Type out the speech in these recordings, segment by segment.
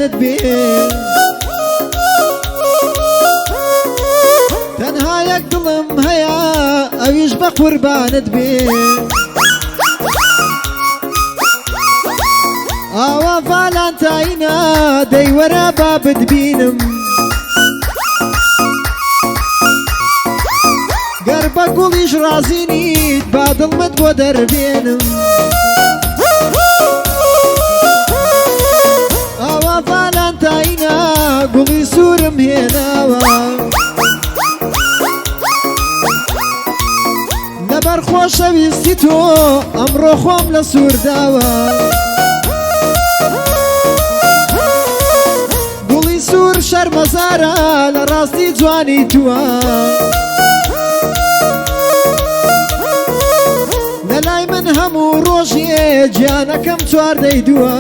قوربانت بێ تەنها یەک دڵم هەیە ئەویش بە قوربانت بێ ئاوا ڤالانتاینە دەی وەرە با بتبینم گەر بە گوڵیش ڕازی نیت با دڵمت بۆ دەربێنم ئاوا ڤالانتاینە گوڵی سوورم هێناوە لەبەر خۆشەویستی تۆ ئەمڕۆ خۆم لە سوورداوە گوڵی سوور شەرمەزارە لە ڕاستی جوانی تووە لەلای من هەموو ڕۆژێ گیانەکەم چواردەی دووە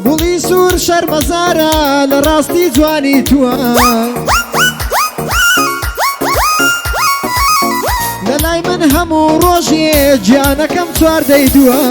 گوڵی سوور شەرمەزارە لە ڕاستی جوانی تووە لەلای من هەموو ڕۆژێ گیانەکەم چواردەی دووە